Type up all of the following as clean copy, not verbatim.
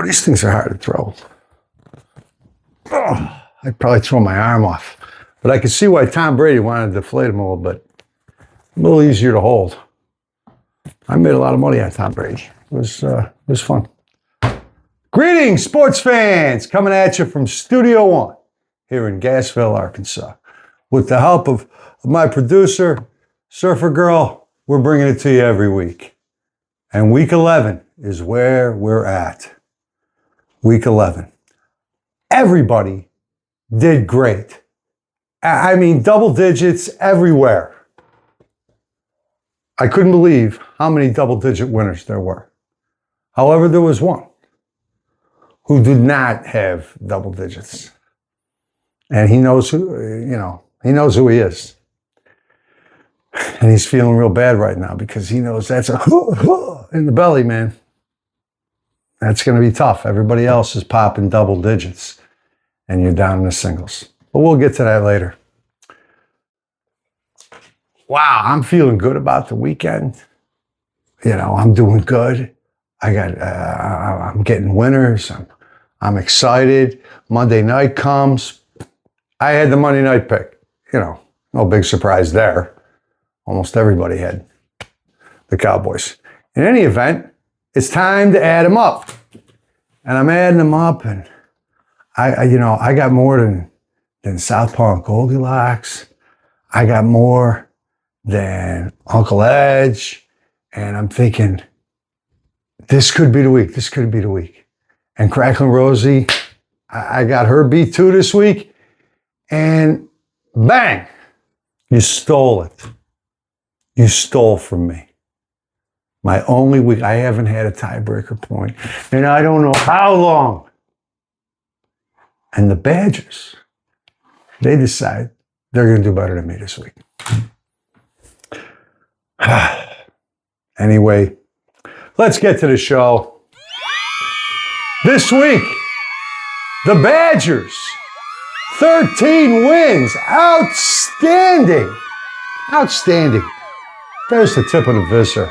These things are hard to throw. Oh, I'd probably throw my arm off. But I could see why Tom Brady wanted to deflate them a little bit. A little easier to hold. I made a lot of money on Tom Brady. It was fun. Greetings, sports fans! Coming at you from Studio One here in Gassville, Arkansas. With the help of my producer, Surfer Girl, we're bringing it to you every week. And week 11 is where we're at. Week 11. Everybody did great. I mean, double digits everywhere. I couldn't believe how many double-digit winners there were. However, there was one who did not have double digits. And he knows he knows who he is. And he's feeling real bad right now because he knows that's a in the belly, man. That's going to be tough. Everybody else is popping double digits and you're down in the singles. But we'll get to that later. Wow, I'm feeling good about the weekend. I'm doing good. I'm getting winners. I'm excited. Monday night comes. I had the Monday night pick. No big surprise there. Almost everybody had the Cowboys. In any event, it's time to add them up. And I'm adding them up, and I got more than Southpaw and Goldilocks. I got more than Uncle Edge. And I'm thinking, this could be the week. This could be the week. And Cracklin' Rosie, I got her beat too this week. And bang, you stole it. You stole from me. My only week, I haven't had a tiebreaker point. And I don't know how long. And the Badgers, they decide they're going to do better than me this week. Anyway, let's get to the show. This week, the Badgers, 13 wins. Outstanding. Outstanding. There's the tip of the visor.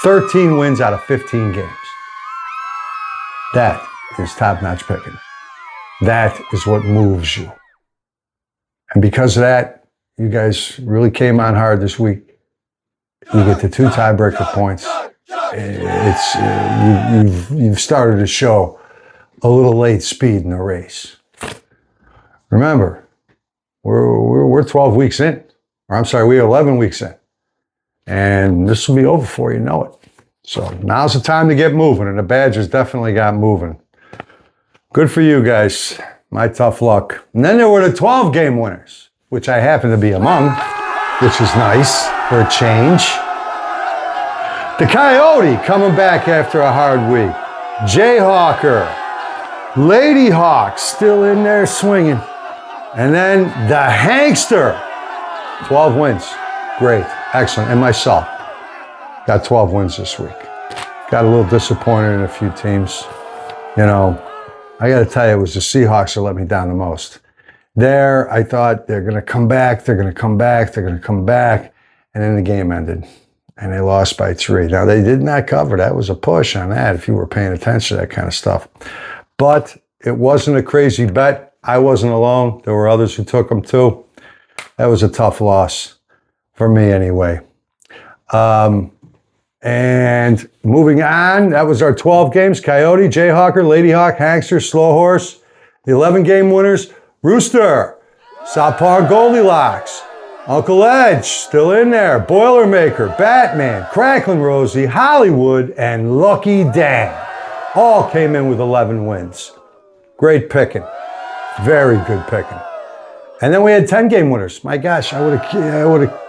13 wins out of 15 games. That is top-notch picking. That is what moves you. And because of that, you guys really came on hard this week. You get the 2 tiebreaker points. You've started to show a little late speed in the race. Remember, we're 12 weeks in. Or I'm sorry, we're 11 weeks in. And this will be over before you know it. So now's the time to get moving, and the Badgers definitely got moving. Good for you guys. My tough luck. And then there were the 12-game winners, which I happen to be among, which is nice for a change. The Coyote coming back after a hard week. Jayhawker. Lady Hawk still in there swinging. And then the Hankster. 12 wins. Great. Excellent. And myself. Got 12 wins this week. Got a little disappointed in a few teams. I got to tell you, it was the Seahawks that let me down the most. There, I thought they're going to come back. They're going to come back. They're going to come back. And then the game ended. And they lost by 3. Now, they did not cover. That was a push on that if you were paying attention to that kind of stuff. But it wasn't a crazy bet. I wasn't alone. There were others who took them too. That was a tough loss for me anyway. And moving on, that was our 12 games. Coyote, Jayhawker, Lady Hawk, Hankster, Slow Horse. The 11-game winners, Rooster, Southpaw and Goldilocks, Uncle Edge, still in there, Boilermaker, Batman, Cracklin' Rosie, Hollywood, and Lucky Dan. All came in with 11 wins. Great picking. Very good picking. And then we had 10-game winners. My gosh, I would have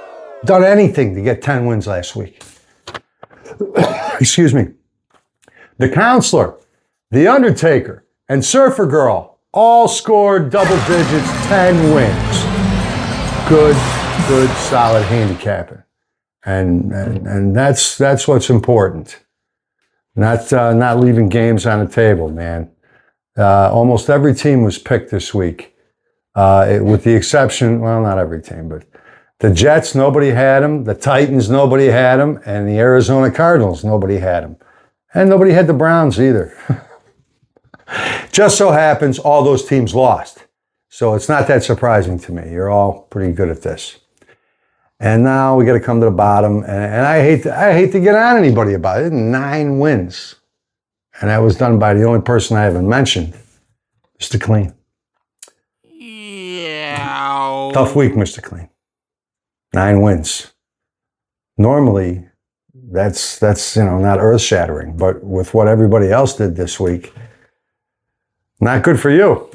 done anything to get 10 wins last week. Excuse me. The Counselor, The Undertaker, and Surfer Girl all scored double digits, 10 wins. Good, solid handicapping. And that's what's important. Not leaving games on the table, man. Almost every team was picked this week, with the exception, well, not every team, but The Jets, nobody had them. The Titans, nobody had them. And the Arizona Cardinals, nobody had them. And nobody had the Browns either. Just so happens all those teams lost. So it's not that surprising to me. You're all pretty good at this. And now we got to come to the bottom. And I hate to get on anybody about it. 9 wins. And that was done by the only person I haven't mentioned, Mr. Clean. Yeah. Tough week, Mr. Clean. 9 wins. Normally, that's not earth-shattering, but with what everybody else did this week, not good for you.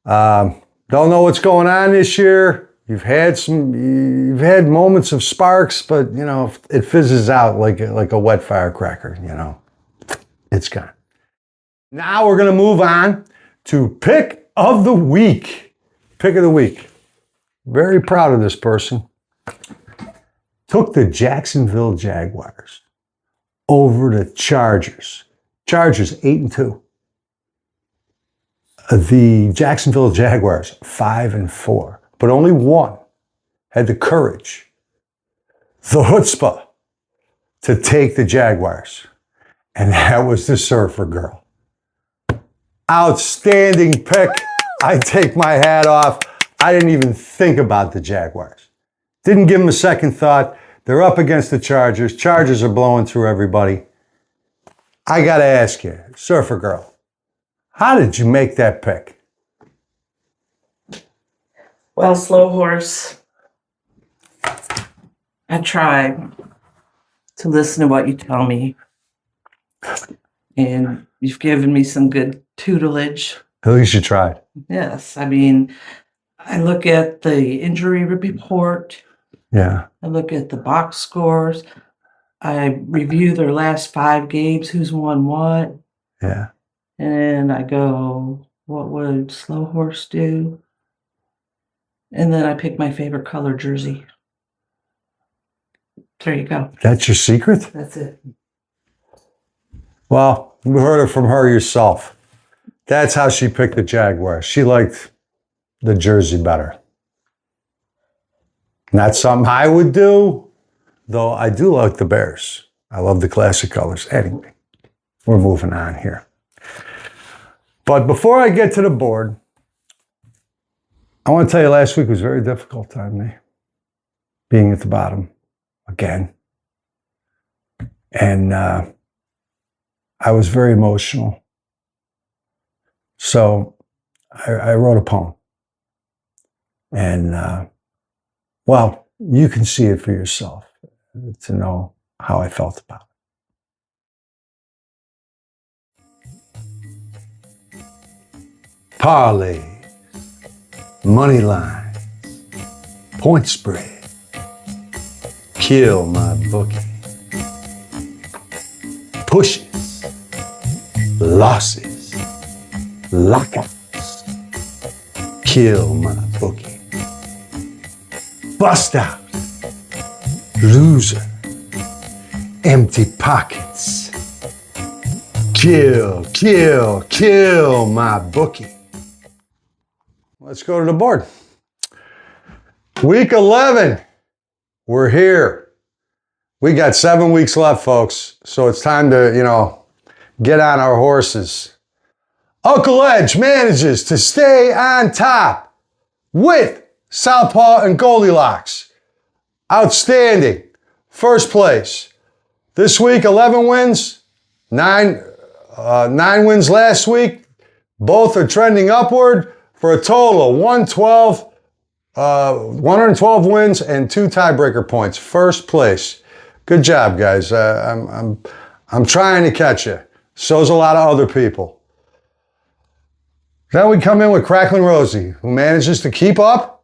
Don't know what's going on this year. You've had moments of sparks, but it fizzes out like a wet firecracker. It's gone. Now we're going to move on to pick of the week. Pick of the week. Very proud of this person. Took the Jacksonville Jaguars over the Chargers. Chargers 8-2. The Jacksonville Jaguars 5-4. But only one had the courage, the chutzpah, to take the Jaguars. And that was the Surfer Girl. Outstanding pick. I take my hat off. I didn't even think about the Jaguars. Didn't give them a second thought. They're up against the Chargers. Chargers are blowing through everybody. I got to ask you, Surfer Girl, how did you make that pick? Well, Slow Horse, I try to listen to what you tell me. And you've given me some good tutelage. At least you tried. Yes. I mean, I look at the injury report. Yeah. I look at the box scores. I review their last 5 games, who's won what. Yeah. And I go, what would Slow Horse do? And then I pick my favorite color jersey. There you go. That's your secret? That's it. Well, you heard it from her yourself. That's how she picked the Jaguars. She liked the jersey better. Not something I would do, though I do like the Bears. I love the classic colors. Anyway, we're moving on here. But before I get to the board, I want to tell you last week was a very difficult time for me, being at the bottom again. And I was very emotional. So I wrote a poem. And, well, you can see it for yourself to know how I felt about it. Parlay, money line, point spread, kill my bookie. Pushes, losses, lockouts, kill my bookie. Bust out, loser, empty pockets, kill my bookie. Let's go to the board. Week 11, we're here. We got 7 weeks left, folks. So it's time to, get on our horses. Uncle Edge manages to stay on top with Southpaw and Goldilocks. Outstanding. First place. This week, 11 wins. 9 wins last week. Both are trending upward for a total of 112 wins and 2 tiebreaker points. First place. Good job, guys. I'm trying to catch you. So's a lot of other people. Then we come in with Cracklin' Rosie, who manages to keep up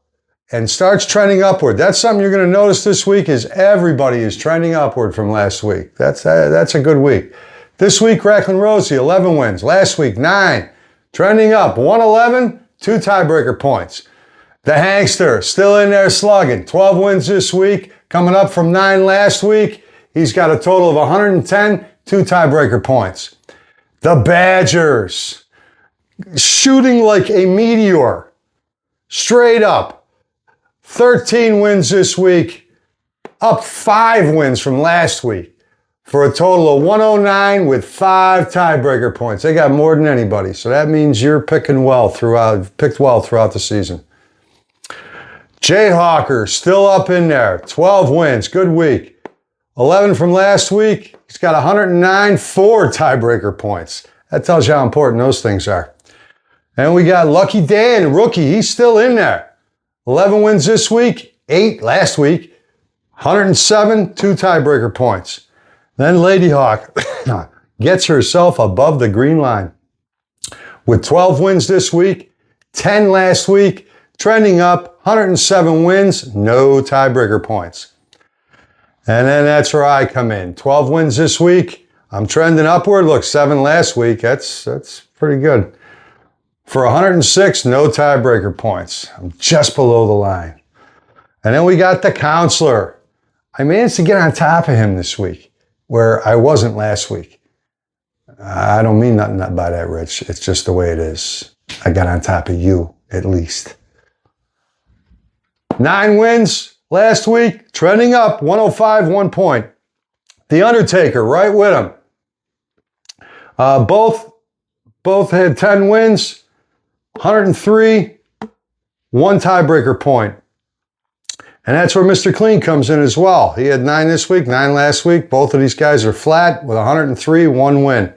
and starts trending upward. That's something you're going to notice this week is everybody is trending upward from last week. That's a good week. This week, Cracklin' Rosie, 11 wins. Last week, 9. Trending up, 111, 2 tiebreaker points. The Hankster, still in there slugging. 12 wins this week, coming up from 9 last week. He's got a total of 110, 2 tiebreaker points. The Badgers, shooting like a meteor. Straight up. 13 wins this week, up 5 wins from last week, for a total of 109 with 5 tiebreaker points. They got more than anybody, so that means you're picked well throughout the season. Jayhawker still up in there, 12 wins, good week. 11 from last week, he's got 109, 4 tiebreaker points. That tells you how important those things are. And we got Lucky Dan, rookie, he's still in there. 11 wins this week, 8 last week, 107, 2 tiebreaker points. Then Lady Hawk gets herself above the green line with 12 wins this week, 10 last week, trending up, 107 wins, no tiebreaker points. And then that's where I come in. 12 wins this week, I'm trending upward. Look, 7 last week, that's pretty good. For 106, no tiebreaker points. I'm just below the line. And then we got the counselor. I managed to get on top of him this week, where I wasn't last week. I don't mean nothing by that, Rich. It's just the way it is. I got on top of you, at least. 9 wins last week, trending up, 105, 1 point. The Undertaker, right with him. Both had 10 wins, 103, 1 tiebreaker point. And that's where Mr. Clean comes in as well. He had 9 this week, 9 last week. Both of these guys are flat with 103, 1 win.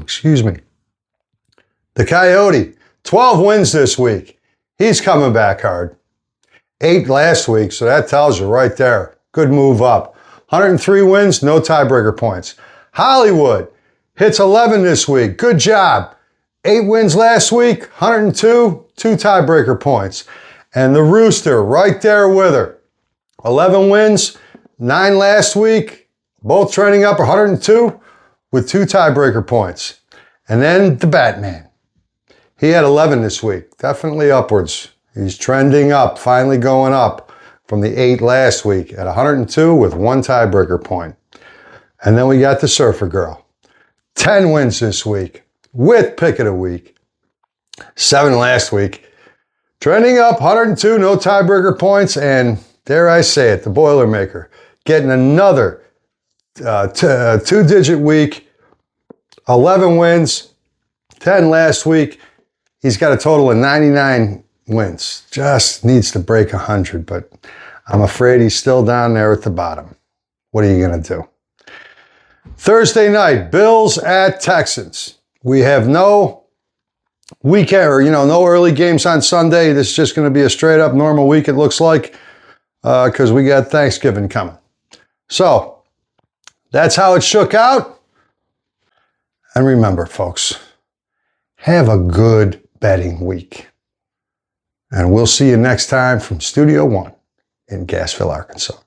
Excuse me. The Coyote, 12 wins this week. He's coming back hard. 8 last week, so that tells you right there. Good move up. 103 wins, no tiebreaker points. Hollywood hits 11 this week. Good job. 8 wins last week, 102, 2 tiebreaker points. And the Rooster right there with her. 11 wins, 9 last week, both trending up 102 with 2 tiebreaker points. And then the Batman. He had 11 this week, definitely upwards. He's trending up, finally going up from the 8 last week at 102 with 1 tiebreaker point. And then we got the Surfer Girl. 10 wins this week with pick of the week. 7 last week. Trending up, 102, no tiebreaker points, and dare I say it, the Boilermaker getting another 2-digit week, 11 wins, 10 last week. He's got a total of 99 wins. Just needs to break 100, but I'm afraid he's still down there at the bottom. What are you going to do? Thursday night, Bills at Texans. We have no weekend, or no early games on Sunday. This is just going to be a straight up normal week, it looks like, because we got Thanksgiving coming. So that's how it shook out. And remember, folks, have a good betting week. And we'll see you next time from Studio One in Gassville, Arkansas.